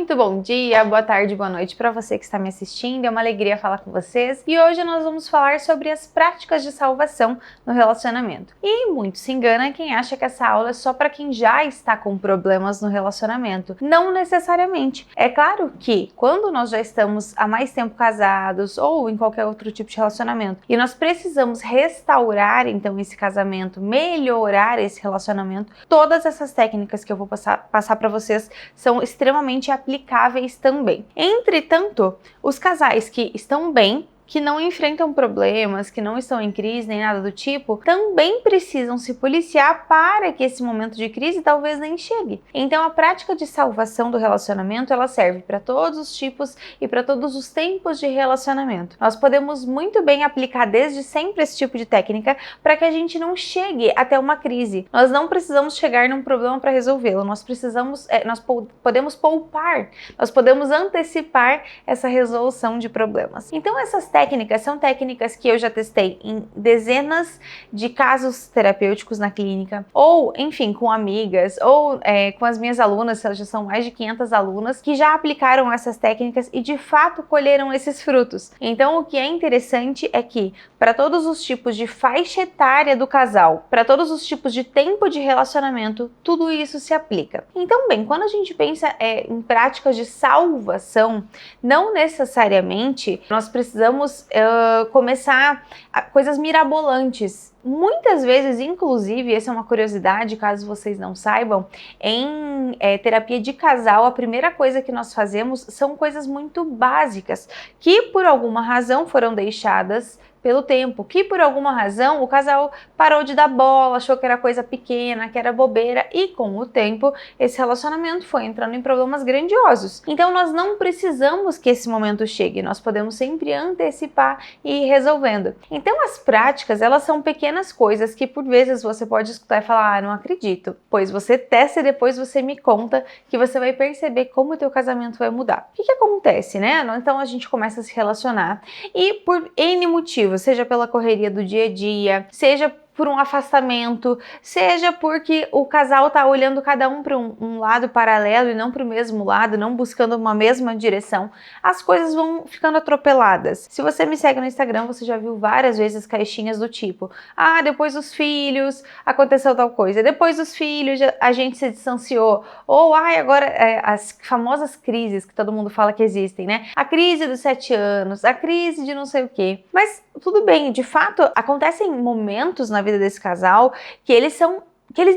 Muito bom dia, boa tarde, boa noite para você que está me assistindo. É uma alegria falar com vocês. E hoje nós vamos falar sobre as práticas de salvação no relacionamento. E muito se engana quem acha que essa aula é só para quem já está com problemas no relacionamento. Não necessariamente. É claro que quando nós já estamos há mais tempo casados ou em qualquer outro tipo de relacionamento e nós precisamos restaurar então esse casamento, melhorar esse relacionamento, todas essas técnicas que eu vou passar para vocês são extremamente aplicáveis também. Entretanto, os casais que estão bem, que não enfrentam problemas, que não estão em crise nem nada do tipo, também precisam se policiar para que esse momento de crise talvez nem chegue. Então a prática de salvação do relacionamento, ela serve para todos os tipos e para todos os tempos de relacionamento. Nós podemos muito bem aplicar desde sempre esse tipo de técnica para que a gente não chegue até uma crise. Nós não precisamos chegar num problema para resolvê-lo, nós podemos poupar, nós podemos antecipar essa resolução de problemas. Então essas técnicas são técnicas que eu já testei em dezenas de casos terapêuticos na clínica, ou enfim, com amigas, ou com as minhas alunas, já são mais de 500 alunas que já aplicaram essas técnicas e de fato colheram esses frutos. Então o que é interessante é que para todos os tipos de faixa etária do casal, para todos os tipos de tempo de relacionamento, tudo isso se aplica. Então bem, quando a gente pensa em práticas de salvação, não necessariamente nós precisamos começar coisas mirabolantes. Muitas vezes, inclusive, essa é uma curiosidade, caso vocês não saibam, em terapia de casal, a primeira coisa que nós fazemos são coisas muito básicas, que por alguma razão foram deixadas pelo tempo, que por alguma razão o casal parou de dar bola, achou que era coisa pequena, que era bobeira, e com o tempo esse relacionamento foi entrando em problemas grandiosos. Então nós não precisamos que esse momento chegue, nós podemos sempre antecipar e ir resolvendo. Então as práticas, elas são pequenas coisas que por vezes você pode escutar e falar, não acredito, pois você testa e depois você me conta que você vai perceber como o teu casamento vai mudar. O que acontece, né? Então a gente começa a se relacionar e por N motivos, seja pela correria do dia a dia, seja por um afastamento, seja porque o casal tá olhando cada um para um lado paralelo e não para o mesmo lado, não buscando uma mesma direção, as coisas vão ficando atropeladas. Se você me segue no Instagram, você já viu várias vezes caixinhas do tipo, depois dos filhos aconteceu tal coisa, depois dos filhos a gente se distanciou, ou agora as famosas crises que todo mundo fala que existem, né? A crise dos 7 anos, a crise de não sei o quê. Mas tudo bem, de fato, acontecem momentos na vida desse casal que eles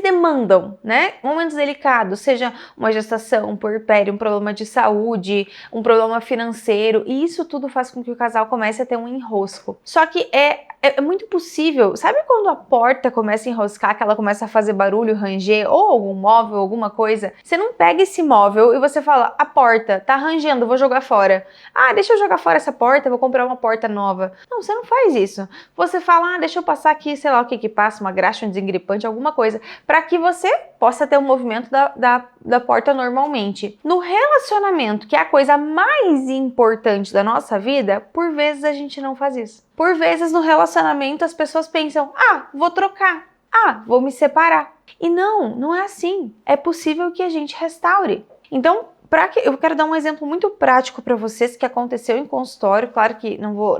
demandam, né? Momentos delicados, seja uma gestação, um puerpério, um problema de saúde, um problema financeiro, e isso tudo faz com que o casal comece a ter um enrosco. Só que é muito possível, sabe quando a porta começa a enroscar, que ela começa a fazer barulho, ranger, ou algum móvel, alguma coisa? Você não pega esse móvel e você fala, a porta tá rangendo, vou jogar fora. Deixa eu jogar fora essa porta, vou comprar uma porta nova. Não, você não faz isso. Você fala, deixa eu passar aqui, sei lá o que passa, uma graxa, um desengripante, alguma coisa, para que você possa ter o movimento da porta normalmente. No relacionamento, que é a coisa mais importante da nossa vida, por vezes a gente não faz isso. Por vezes no relacionamento as pessoas pensam, vou trocar, vou me separar. E não é assim. É possível que a gente restaure. Então, eu quero dar um exemplo muito prático para vocês que aconteceu em consultório. Claro que não vou,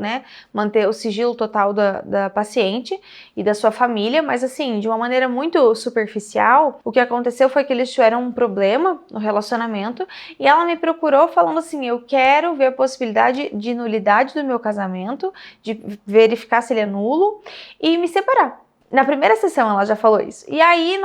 manter o sigilo total da paciente e da sua família, mas assim, de uma maneira muito superficial, o que aconteceu foi que eles tiveram um problema no relacionamento e ela me procurou falando assim, eu quero ver a possibilidade de nulidade do meu casamento, de verificar se ele é nulo e me separar. Na primeira sessão ela já falou isso. E aí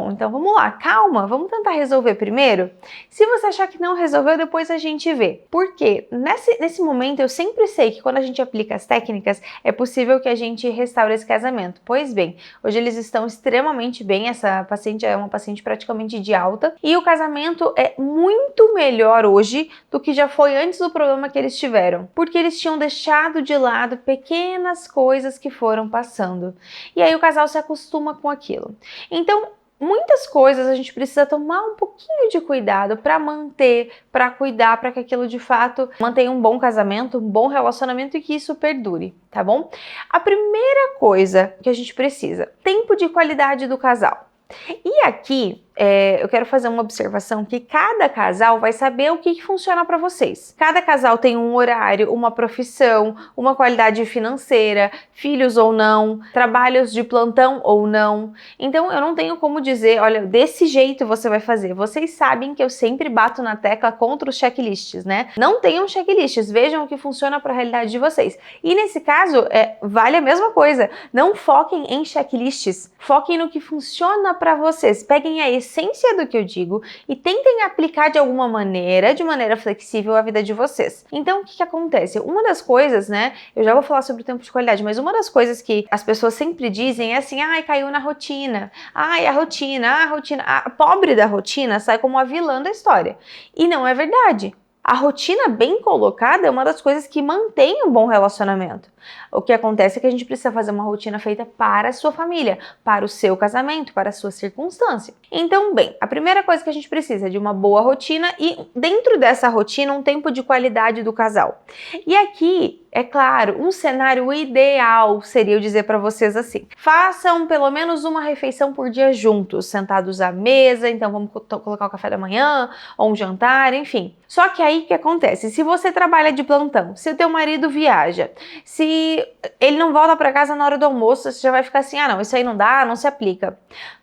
então vamos lá, calma, vamos tentar resolver primeiro? Se você achar que não resolveu, depois a gente vê. Porque nesse momento eu sempre sei que quando a gente aplica as técnicas, é possível que a gente restaure esse casamento. Pois bem, hoje eles estão extremamente bem, essa paciente é uma paciente praticamente de alta, e o casamento é muito melhor hoje do que já foi antes do problema que eles tiveram. Porque eles tinham deixado de lado pequenas coisas que foram passando. E aí o casal se acostuma com aquilo. Então, muitas coisas a gente precisa tomar um pouquinho de cuidado para manter, para cuidar, para que aquilo de fato mantenha um bom casamento, um bom relacionamento e que isso perdure, tá bom? A primeira coisa que a gente precisa, tempo de qualidade do casal. E aqui eu quero fazer uma observação que cada casal vai saber o que funciona para vocês. Cada casal tem um horário, uma profissão, uma qualidade financeira, filhos ou não, trabalhos de plantão ou não. Então eu não tenho como dizer, olha, desse jeito você vai fazer. Vocês sabem que eu sempre bato na tecla contra os checklists, né? Não tenham checklists, vejam o que funciona para a realidade de vocês. E nesse caso, vale a mesma coisa. Não foquem em checklists, foquem no que funciona para vocês. Peguem a essência do que eu digo e tentem aplicar de alguma maneira, de maneira flexível, a vida de vocês. Então, o que acontece? Uma das coisas, né, eu já vou falar sobre o tempo de qualidade, mas uma das coisas que as pessoas sempre dizem é assim, ai, caiu na rotina, ai, a rotina, a pobre da rotina sai como a vilã da história. E não é verdade. A rotina bem colocada é uma das coisas que mantém um bom relacionamento. O que acontece é que a gente precisa fazer uma rotina feita para a sua família, para o seu casamento, para a sua circunstância. Então, bem, a primeira coisa que a gente precisa é de uma boa rotina e dentro dessa rotina um tempo de qualidade do casal. E aqui, é claro, um cenário ideal seria eu dizer para vocês assim: façam pelo menos uma refeição por dia juntos, sentados à mesa, então vamos colocar o café da manhã ou um jantar, enfim. Só que aí o que acontece? Se você trabalha de plantão, se o teu marido viaja, se ele não volta para casa na hora do almoço, você já vai ficar assim, ah não, isso aí não dá, não se aplica.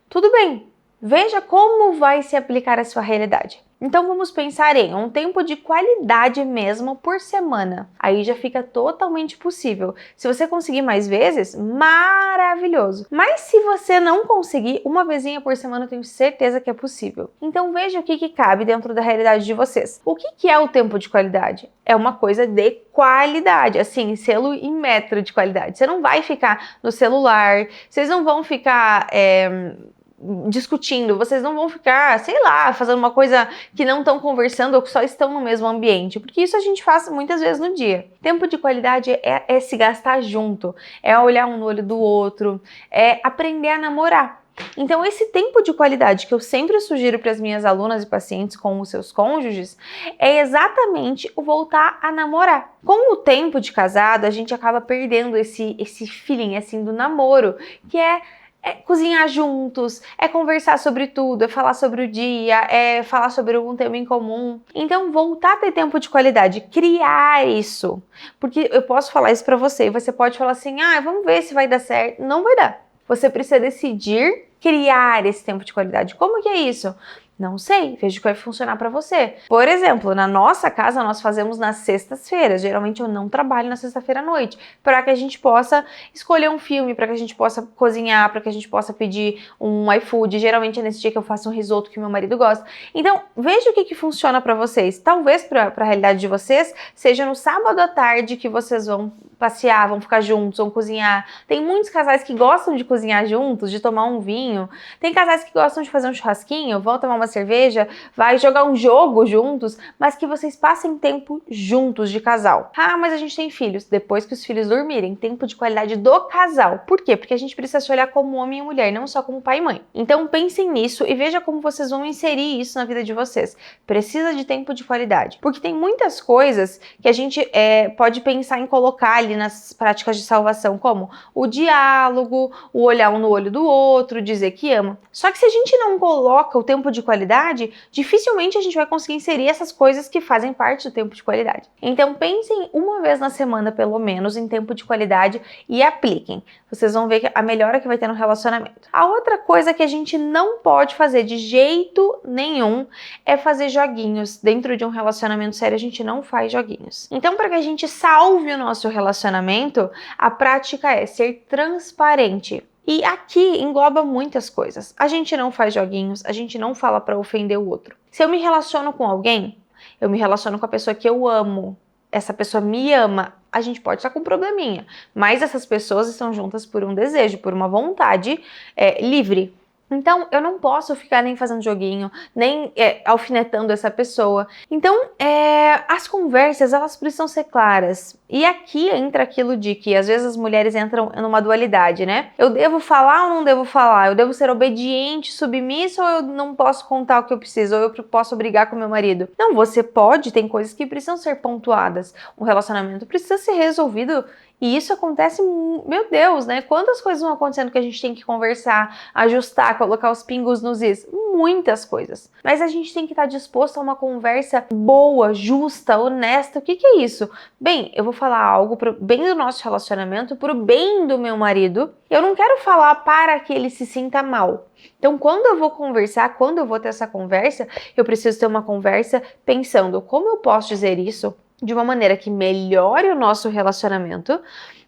Tudo bem, veja como vai se aplicar a sua realidade. Então vamos pensar em um tempo de qualidade mesmo por semana. Aí já fica totalmente possível. Se você conseguir mais vezes, maravilhoso. Mas se você não conseguir, uma vezinha por semana eu tenho certeza que é possível. Então veja o que cabe dentro da realidade de vocês. O que é o tempo de qualidade? É uma coisa de qualidade, assim, selo e metro de qualidade. Você não vai ficar no celular, vocês não vão ficar discutindo, vocês não vão ficar, sei lá, fazendo uma coisa que não estão conversando ou que só estão no mesmo ambiente, porque isso a gente faz muitas vezes no dia. Tempo de qualidade é se gastar junto, é olhar um no olho do outro, é aprender a namorar. Então, esse tempo de qualidade que eu sempre sugiro para as minhas alunas e pacientes com os seus cônjuges é exatamente o voltar a namorar. Com o tempo de casado, a gente acaba perdendo esse feeling assim do namoro, que é cozinhar juntos, é conversar sobre tudo, é falar sobre o dia, é falar sobre algum tema em comum. Então, voltar a ter tempo de qualidade, criar isso. Porque eu posso falar isso pra você, e você pode falar assim, vamos ver se vai dar certo. Não vai dar. Você precisa decidir criar esse tempo de qualidade. Como que é isso? Não sei, veja o que vai funcionar para você. Por exemplo, na nossa casa nós fazemos nas sextas-feiras. Geralmente eu não trabalho na sexta-feira à noite, para que a gente possa escolher um filme, para que a gente possa cozinhar, para que a gente possa pedir um iFood. Geralmente é nesse dia que eu faço um risoto que meu marido gosta. Então, veja o que funciona para vocês. Talvez para a realidade de vocês seja no sábado à tarde que vocês vão passear, vão ficar juntos, vão cozinhar. Tem muitos casais que gostam de cozinhar juntos, de tomar um vinho. Tem casais que gostam de fazer um churrasquinho, vão tomar uma cerveja, vai jogar um jogo juntos, mas que vocês passem tempo juntos de casal. Ah, mas a gente tem filhos. Depois que os filhos dormirem, tempo de qualidade do casal. Por quê? Porque a gente precisa se olhar como homem e mulher, não só como pai e mãe. Então pensem nisso e veja como vocês vão inserir isso na vida de vocês. Precisa de tempo de qualidade. Porque tem muitas coisas que a gente pode pensar em colocar ali nas práticas de salvação, como o diálogo, o olhar um no olho do outro, dizer que ama. Só que se a gente não coloca o tempo de qualidade, dificilmente a gente vai conseguir inserir essas coisas que fazem parte do tempo de qualidade. Então pensem uma vez na semana, pelo menos, em tempo de qualidade e apliquem. Vocês vão ver a melhora que vai ter no relacionamento. A outra coisa que a gente não pode fazer de jeito nenhum é fazer joguinhos. Dentro de um relacionamento sério, a gente não faz joguinhos. Então, para que a gente salve o nosso relacionamento, a prática é ser transparente. E aqui engloba muitas coisas. A gente não faz joguinhos, a gente não fala para ofender o outro. Se eu me relaciono com alguém, eu me relaciono com a pessoa que eu amo. Essa pessoa me ama. A gente pode estar com um probleminha, mas essas pessoas estão juntas por um desejo, por uma vontade livre. Então, eu não posso ficar nem fazendo joguinho, nem alfinetando essa pessoa. Então, as conversas, elas precisam ser claras. E aqui entra aquilo de que, às vezes, as mulheres entram numa dualidade, né? Eu devo falar ou não devo falar? Eu devo ser obediente, submissa, ou eu não posso contar o que eu preciso? Ou eu posso brigar com meu marido? Não, você pode, tem coisas que precisam ser pontuadas. Um relacionamento precisa ser resolvido E isso acontece, meu Deus, né? Quantas coisas vão acontecendo que a gente tem que conversar, ajustar, colocar os pingos nos is? Muitas coisas. Mas a gente tem que estar disposto a uma conversa boa, justa, honesta. O que é isso? Bem, eu vou falar algo pro bem do nosso relacionamento, pro bem do meu marido. Eu não quero falar para que ele se sinta mal. Então, quando eu vou conversar, quando eu vou ter essa conversa, eu preciso ter uma conversa pensando como eu posso dizer isso de uma maneira que melhore o nosso relacionamento,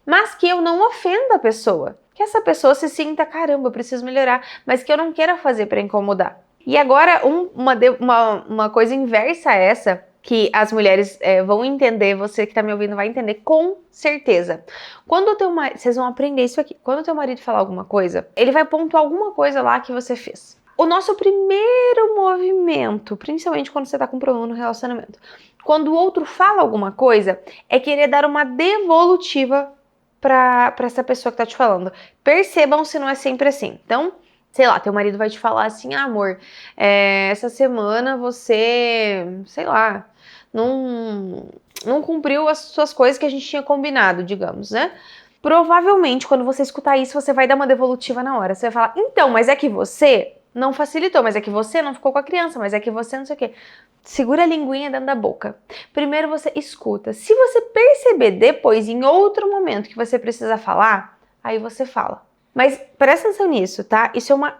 mas que eu não ofenda a pessoa. Que essa pessoa se sinta, caramba, eu preciso melhorar, mas que eu não queira fazer para incomodar. E agora, uma coisa inversa a essa, que as mulheres vão entender, você que está me ouvindo vai entender com certeza. Quando o teu marido, vocês vão aprender isso aqui, quando o teu marido falar alguma coisa, ele vai pontuar alguma coisa lá que você fez. O nosso primeiro movimento, principalmente quando você está com problema no relacionamento, quando o outro fala alguma coisa, é querer dar uma devolutiva para essa pessoa que está te falando. Percebam se não é sempre assim. Então, sei lá, teu marido vai te falar assim, amor, essa semana você, sei lá, não cumpriu as suas coisas que a gente tinha combinado, digamos, né? Provavelmente, quando você escutar isso, você vai dar uma devolutiva na hora. Você vai falar, então, mas é que você não facilitou, mas é que você não ficou com a criança, mas é que você não sei o quê. Segura a linguinha dentro da boca. Primeiro você escuta. Se você perceber depois, em outro momento, que você precisa falar, aí você fala. Mas presta atenção nisso, tá? Isso é uma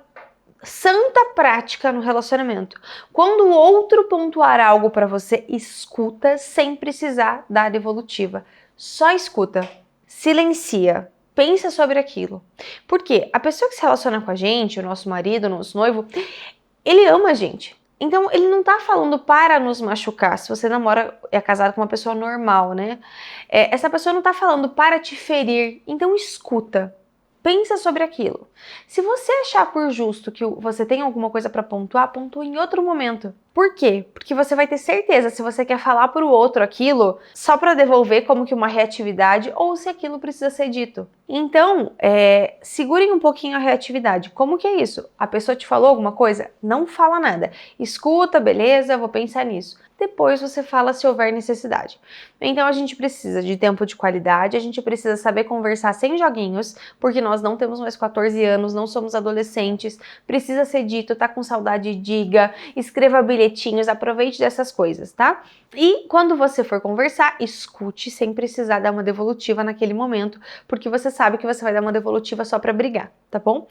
santa prática no relacionamento. Quando o outro pontuar algo pra você, escuta sem precisar dar devolutiva. Só escuta. Silencia. Pensa sobre aquilo. Porque a pessoa que se relaciona com a gente, o nosso marido, o nosso noivo, ele ama a gente. Então, ele não tá falando para nos machucar. Se você namora, é casado com uma pessoa normal, né? Essa pessoa não tá falando para te ferir. Então, escuta. Pensa sobre aquilo. Se você achar por justo que você tem alguma coisa para pontuar, pontua em outro momento. Por quê? Porque você vai ter certeza se você quer falar para o outro aquilo só para devolver como que uma reatividade ou se aquilo precisa ser dito. Então, segurem um pouquinho a reatividade. Como que é isso? A pessoa te falou alguma coisa? Não fala nada. Escuta, beleza, vou pensar nisso. Depois você fala se houver necessidade. Então a gente precisa de tempo de qualidade, a gente precisa saber conversar sem joguinhos, porque nós não temos mais 14 anos, não somos adolescentes, precisa ser dito, tá com saudade, diga, escreva bilhetinhos, aproveite dessas coisas, tá? E quando você for conversar, escute sem precisar dar uma devolutiva naquele momento, porque você sabe que você vai dar uma devolutiva só pra brigar, tá bom?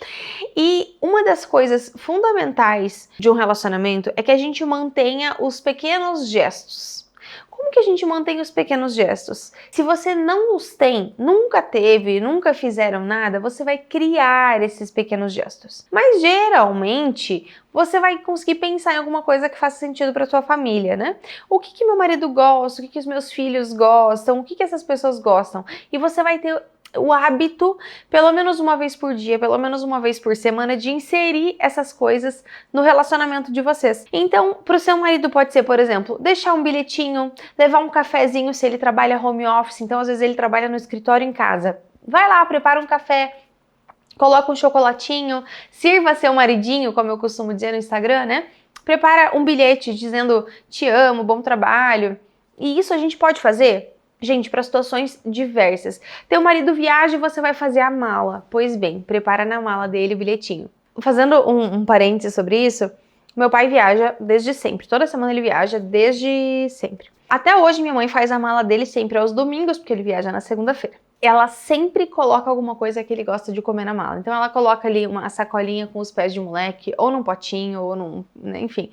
E uma das coisas fundamentais de um relacionamento é que a gente mantenha os pequenos gestos. Como que a gente mantém os pequenos gestos? Se você não os tem, nunca teve, nunca fizeram nada, você vai criar esses pequenos gestos. Mas geralmente, você vai conseguir pensar em alguma coisa que faça sentido para sua família, né? O que meu marido gosta, o que os meus filhos gostam, o que essas pessoas gostam. E você vai ter o hábito, pelo menos uma vez por dia, pelo menos uma vez por semana, de inserir essas coisas no relacionamento de vocês. Então, pro seu marido pode ser, por exemplo, deixar um bilhetinho, levar um cafezinho se ele trabalha home office, então às vezes ele trabalha no escritório em casa. Vai lá, prepara um café, coloca um chocolatinho, sirva seu maridinho, como eu costumo dizer no Instagram, né? Prepara um bilhete dizendo te amo, bom trabalho. E isso a gente pode fazer? Gente, para situações diversas. Teu marido viaja e você vai fazer a mala. Pois bem, prepara na mala dele o bilhetinho. Fazendo um parênteses sobre isso, meu pai viaja desde sempre. Toda semana ele viaja desde sempre. Até hoje minha mãe faz a mala dele sempre aos domingos, porque ele viaja na segunda-feira. Ela sempre coloca alguma coisa que ele gosta de comer na mala. Então ela coloca ali uma sacolinha com os pés de moleque, ou num potinho, ou num... enfim.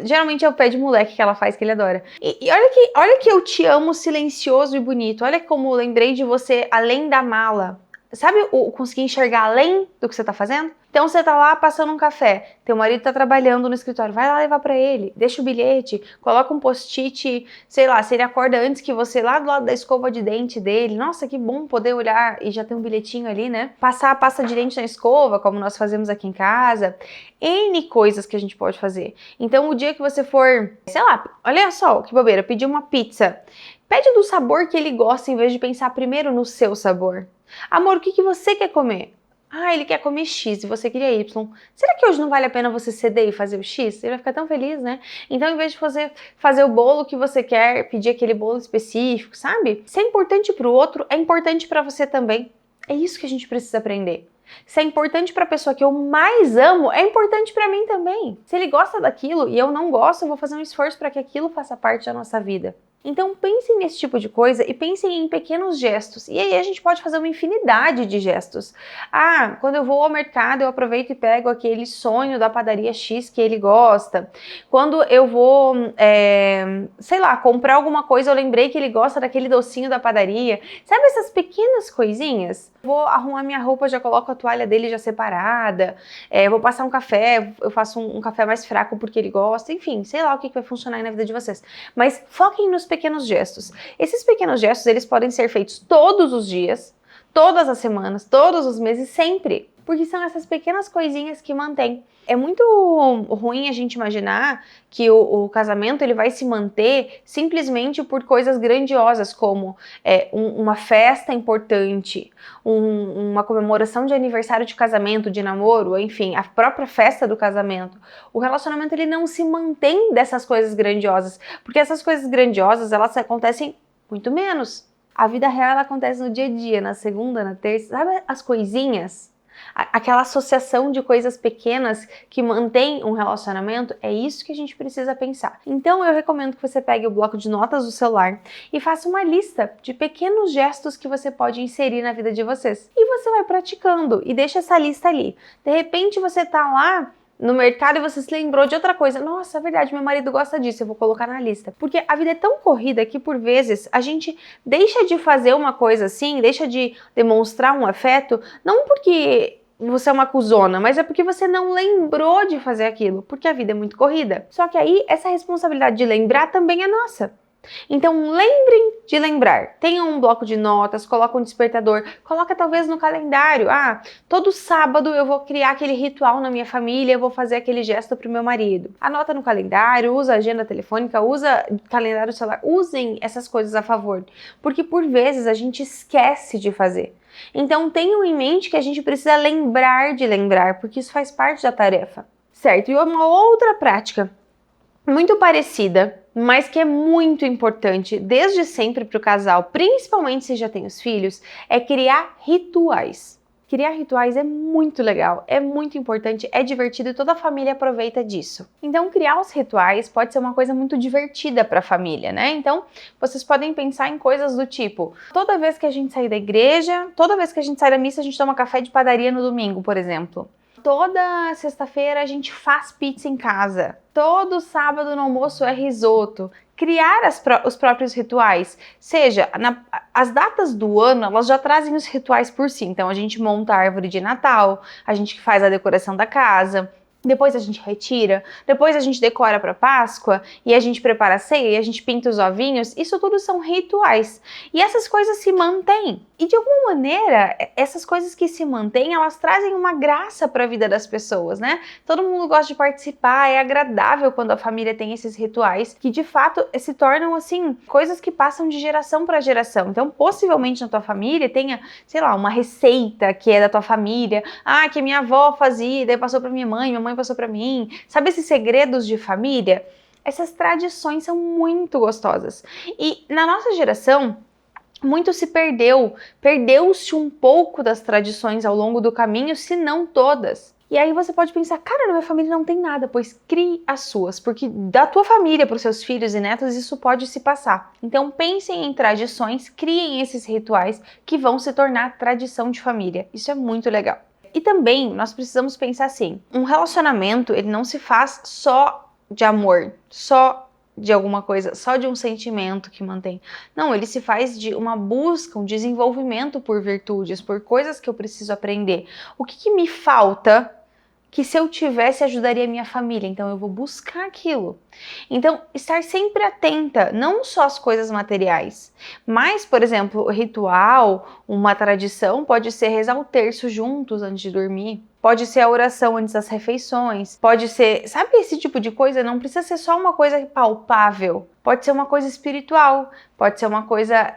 Geralmente é o pé de moleque que ela faz, que ele adora. E olha que eu te amo silencioso e bonito. Olha como eu lembrei de você além da mala. Sabe conseguir enxergar além do que você tá fazendo? Então você tá lá passando um café, teu marido tá trabalhando no escritório, vai lá levar pra ele, deixa o bilhete, coloca um post-it, sei lá, se ele acorda antes que você, lá do lado da escova de dente dele, nossa, que bom poder olhar e já ter um bilhetinho ali, né? Passar a pasta de dente na escova, como nós fazemos aqui em casa, N coisas que a gente pode fazer. Então o dia que você for, sei lá, olha só que bobeira, pedir uma pizza, pede do sabor que ele gosta em vez de pensar primeiro no seu sabor. Amor, o que você quer comer? Ah, ele quer comer X e você queria Y. Será que hoje não vale a pena você ceder e fazer o X? Ele vai ficar tão feliz, né? Então, em vez de você fazer o bolo que você quer, pedir aquele bolo específico, sabe? Se é importante para o outro, é importante para você também. É isso que a gente precisa aprender. Se é importante para a pessoa que eu mais amo, é importante para mim também. Se ele gosta daquilo e eu não gosto, eu vou fazer um esforço para que aquilo faça parte da nossa vida. Então pensem nesse tipo de coisa e pensem em pequenos gestos. E aí a gente pode fazer uma infinidade de gestos. Ah, quando eu vou ao mercado, eu aproveito e pego aquele sonho da padaria X que ele gosta. Quando eu vou, sei lá, comprar alguma coisa, eu lembrei que ele gosta daquele docinho da padaria. Sabe essas pequenas coisinhas? Vou arrumar minha roupa, já coloco a toalha dele já separada. Vou passar um café, eu faço um café mais fraco porque ele gosta. Enfim, sei lá o que vai funcionar aí na vida de vocês. Mas foquem nos pequenos gestos. Esses pequenos gestos, eles podem ser feitos todos os dias, todas as semanas, todos os meses, sempre. Porque são essas pequenas coisinhas que mantêm. É muito ruim a gente imaginar que o casamento ele vai se manter simplesmente por coisas grandiosas, como uma festa importante, uma comemoração de aniversário de casamento, de namoro, enfim, a própria festa do casamento. O relacionamento ele não se mantém dessas coisas grandiosas, porque essas coisas grandiosas elas acontecem muito menos. A vida real ela acontece no dia a dia, na segunda, na terça, sabe as coisinhas? Aquela associação de coisas pequenas que mantém um relacionamento, é isso que a gente precisa pensar. Então eu recomendo que você pegue o bloco de notas do celular e faça uma lista de pequenos gestos que você pode inserir na vida de vocês. E você vai praticando e deixa essa lista ali. De repente você tá lá no mercado e você se lembrou de outra coisa. Nossa, é verdade, meu marido gosta disso, eu vou colocar na lista. Porque a vida é tão corrida que, por vezes, a gente deixa de fazer uma coisa assim, deixa de demonstrar um afeto, não porque você é uma cuzona, mas é porque você não lembrou de fazer aquilo, porque a vida é muito corrida. Só que aí, essa responsabilidade de lembrar também é nossa. Então lembrem de lembrar, tenham um bloco de notas, coloca um despertador, coloca talvez no calendário, todo sábado eu vou criar aquele ritual na minha família, eu vou fazer aquele gesto pro meu marido. Anota no calendário, usa agenda telefônica, usa calendário celular, usem essas coisas a favor, porque por vezes a gente esquece de fazer. Então tenham em mente que a gente precisa lembrar de lembrar, porque isso faz parte da tarefa, certo? E uma outra prática muito parecida, mas que é muito importante desde sempre para o casal, principalmente se já tem os filhos, é criar rituais. Criar rituais é muito legal, é muito importante, é divertido e toda a família aproveita disso. Então, criar os rituais pode ser uma coisa muito divertida para a família, né? Então, vocês podem pensar em coisas do tipo, toda vez que a gente sair da igreja, toda vez que a gente sai da missa, a gente toma café de padaria no domingo, por exemplo. Toda sexta-feira a gente faz pizza em casa. Todo sábado no almoço é risoto. Criar os próprios rituais. Seja, as datas do ano, elas já trazem os rituais por si. Então, a gente monta a árvore de Natal, a gente faz a decoração da casa, depois a gente retira, depois a gente decora para Páscoa e a gente prepara a ceia e a gente pinta os ovinhos. Isso tudo são rituais. E essas coisas se mantêm. E de alguma maneira, essas coisas que se mantêm, elas trazem uma graça para a vida das pessoas, né? Todo mundo gosta de participar, é agradável quando a família tem esses rituais que de fato se tornam assim, coisas que passam de geração para geração. Então, possivelmente na tua família tenha, sei lá, uma receita que é da tua família, que minha avó fazia, daí passou para minha mãe passou para mim. Sabe esses segredos de família? Essas tradições são muito gostosas. E na nossa geração, muito se perdeu. Perdeu-se um pouco das tradições ao longo do caminho, se não todas. E aí você pode pensar, cara, na minha família não tem nada, pois crie as suas, porque da tua família para os seus filhos e netos isso pode se passar. Então pensem em tradições, criem esses rituais que vão se tornar tradição de família. Isso é muito legal. E também nós precisamos pensar assim, um relacionamento ele não se faz só de amor, só de alguma coisa, só de um sentimento que mantém. Não, ele se faz de uma busca, um desenvolvimento por virtudes, por coisas que eu preciso aprender. O que me falta que se eu tivesse ajudaria a minha família? Então eu vou buscar aquilo. Então, estar sempre atenta, não só às coisas materiais, mas, por exemplo, o ritual, uma tradição pode ser rezar o terço juntos antes de dormir. pode ser a oração antes das refeições, pode ser, sabe, esse tipo de coisa? Não precisa ser só uma coisa palpável, pode ser uma coisa espiritual, pode ser uma coisa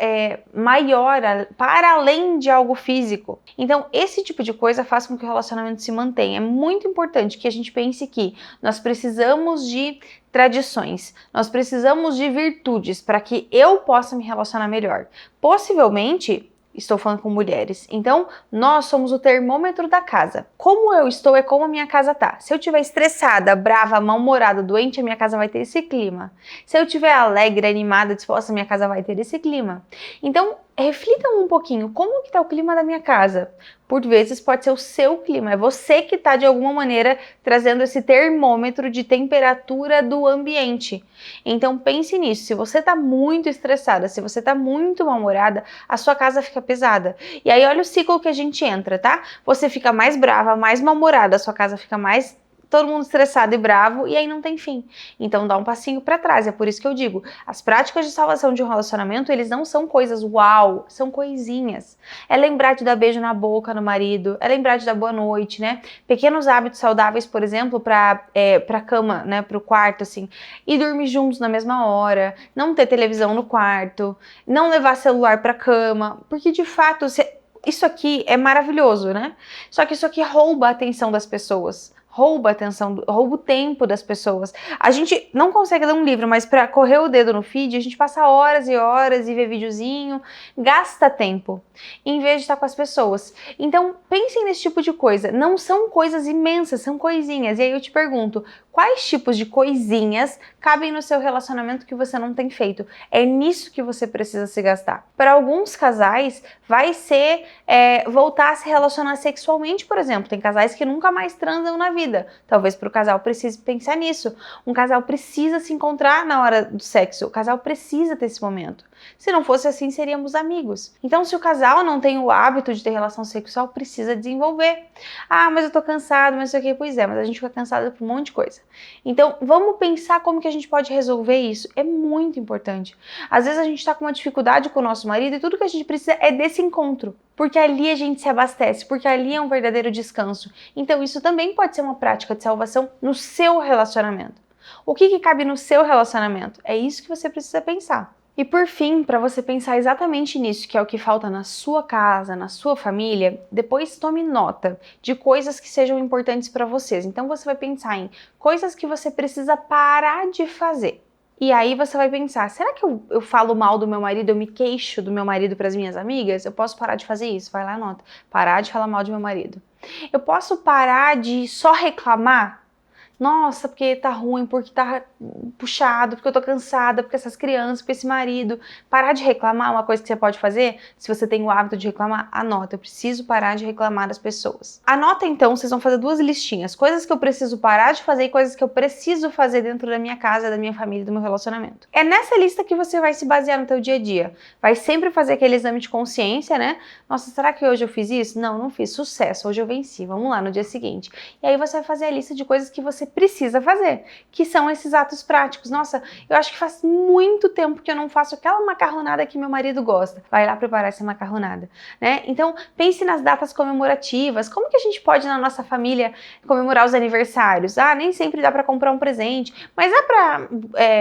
maior, para além de algo físico. Então, esse tipo de coisa faz com que o relacionamento se mantenha. É muito importante que a gente pense que nós precisamos de tradições, nós precisamos de virtudes para que eu possa me relacionar melhor. Possivelmente, estou falando com mulheres. Então, nós somos o termômetro da casa. Como eu estou é como a minha casa tá. Se eu estiver estressada, brava, mal-humorada, doente, a minha casa vai ter esse clima. Se eu estiver alegre, animada, disposta, a minha casa vai ter esse clima. Então, reflitam um pouquinho, como que tá o clima da minha casa? Por vezes pode ser o seu clima, é você que está de alguma maneira trazendo esse termômetro de temperatura do ambiente. Então pense nisso, se você está muito estressada, se você está muito mal-humorada, a sua casa fica pesada. E aí olha o ciclo que a gente entra, tá? Você fica mais brava, mais mal-humorada, a sua casa fica mais todo mundo estressado e bravo, e aí não tem fim. Então dá um passinho para trás, é por isso que eu digo, as práticas de salvação de um relacionamento, eles não são coisas uau, são coisinhas. É lembrar de dar beijo na boca no marido, é lembrar de dar boa noite, né? Pequenos hábitos saudáveis, por exemplo, pra cama, né, pro quarto, assim, e dormir juntos na mesma hora, não ter televisão no quarto, não levar celular pra cama, porque de fato, isso aqui é maravilhoso, né? Só que isso aqui rouba a atenção das pessoas. Rouba a atenção, rouba o tempo das pessoas. A gente não consegue ler um livro, mas para correr o dedo no feed, a gente passa horas e horas e vê videozinho, gasta tempo, em vez de estar com as pessoas. Então, pensem nesse tipo de coisa. Não são coisas imensas, são coisinhas. E aí eu te pergunto, quais tipos de coisinhas cabem no seu relacionamento que você não tem feito? É nisso que você precisa se gastar. Para alguns casais, vai ser voltar a se relacionar sexualmente, por exemplo. Tem casais que nunca mais transam na vida. Talvez para o casal precise pensar nisso. Um casal precisa se encontrar na hora do sexo. O casal precisa ter esse momento. Se não fosse assim, seríamos amigos. Então, se o casal não tem o hábito de ter relação sexual, precisa desenvolver. Ah, mas eu tô cansado, mas isso aqui, pois é, mas a gente fica cansado por um monte de coisa. Então, vamos pensar como que a gente pode resolver isso. É muito importante. Às vezes a gente tá com uma dificuldade com o nosso marido e tudo que a gente precisa é desse encontro. Porque ali a gente se abastece, porque ali é um verdadeiro descanso. Então, isso também pode ser uma prática de salvação no seu relacionamento. O que cabe no seu relacionamento? É isso que você precisa pensar. E por fim, para você pensar exatamente nisso, que é o que falta na sua casa, na sua família, depois tome nota de coisas que sejam importantes para vocês. Então você vai pensar em coisas que você precisa parar de fazer. E aí você vai pensar, será que eu falo mal do meu marido, eu me queixo do meu marido para as minhas amigas? Eu posso parar de fazer isso? Vai lá e anota. Parar de falar mal do meu marido. Eu posso parar de só reclamar? Nossa, porque tá ruim, porque tá puxado, porque eu tô cansada, porque essas crianças, porque esse marido. Parar de reclamar é uma coisa que você pode fazer. Se você tem o hábito de reclamar, anota. Eu preciso parar de reclamar das pessoas. Anota então, vocês vão fazer 2 listinhas. Coisas que eu preciso parar de fazer e coisas que eu preciso fazer dentro da minha casa, da minha família, do meu relacionamento. É nessa lista que você vai se basear no teu dia a dia. Vai sempre fazer aquele exame de consciência, né? Nossa, será que hoje eu fiz isso? Não, não fiz. Sucesso, hoje eu venci. Vamos lá, no dia seguinte. E aí você vai fazer a lista de coisas que você precisa fazer, que são esses atos práticos. Nossa, eu acho que faz muito tempo que eu não faço aquela macarronada que meu marido gosta. Vai lá preparar essa macarronada, né? Então, pense nas datas comemorativas. Como que a gente pode, na nossa família, comemorar os aniversários? Ah, nem sempre dá para comprar um presente, mas dá para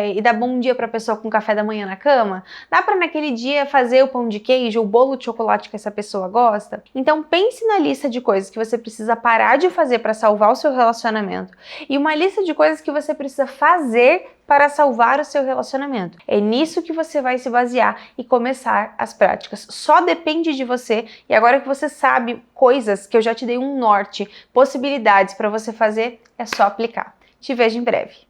ir dar bom dia para a pessoa com café da manhã na cama? Dá para naquele dia fazer o pão de queijo, o bolo de chocolate que essa pessoa gosta? Então, pense na lista de coisas que você precisa parar de fazer para salvar o seu relacionamento e uma lista de coisas que você precisa fazer para salvar o seu relacionamento. É nisso que você vai se basear e começar as práticas. Só depende de você, e agora que você sabe coisas que eu já te dei um norte, possibilidades para você fazer, é só aplicar. Te vejo em breve.